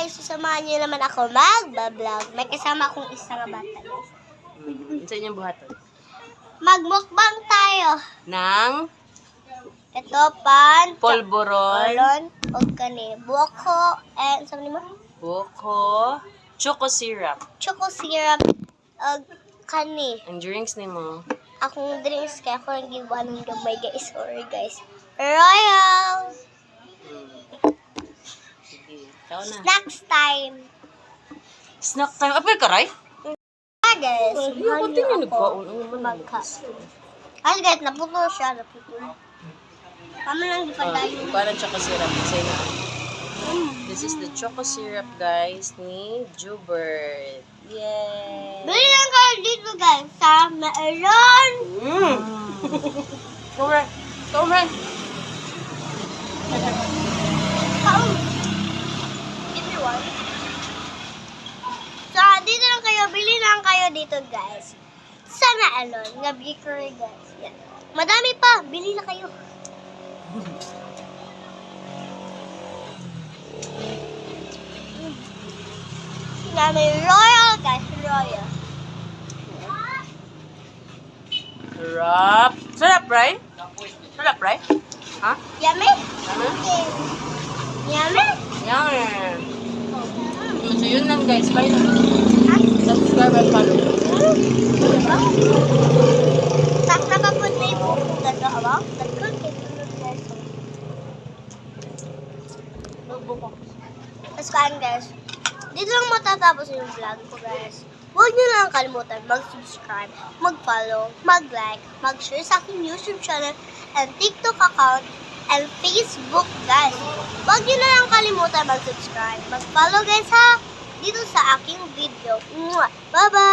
guys, sasamahan niyo naman ako mag-vlog. May kasama akong isang bata guys. Sa inyong buhaton. Magmukbang tayo. Nang Ito pan, polvoron, o kani, buko, and sabi mo? buko, choco syrup. Choco syrup, o kani. Ang drinks ni mo. Akong drinks kaya ako nang gibuan ng gabay guys. Sorry guys. Royal! Sige, ikaw na. Snacks time. Snack time. Apel ka, Ray? Ah guys, samahan niyo ako Ano magka. Ay guys, naputol siya, naputol. Kami lang di pa tayo. Parang choco syrup. Say na. This is the choco syrup, guys, ni Jubert. Yay! Bili lang kayo dito guys sa Meron. Come on. Come on. Give me one. So, dito lang kayo, bili lang kayo dito guys. Sa Meron, nga bakery guys. Yan. Madami pa, bili na kayo. May royal guys, royal. Sarap. Sarap, Ray? Sarap, Ray? Ha? Yummy? Ano? Yummy? Yan. So, yun lang, guys. Bye na. Ha? Subscribe and follow. Tak nakapun na yung buko ganda, awa? Tagkon kayo guys. Buko. Tapos kaan guys, dito lang matatapos yung vlog ko guys. Huwag niyo lang kalimutan mag-subscribe, mag-follow, mag-like, mag-share sa aking YouTube channel and TikTok account and Facebook guys. Huwag niyo na lang kalimutan mag-subscribe, mag-follow guys ha, dito sa aking video. Bye-bye!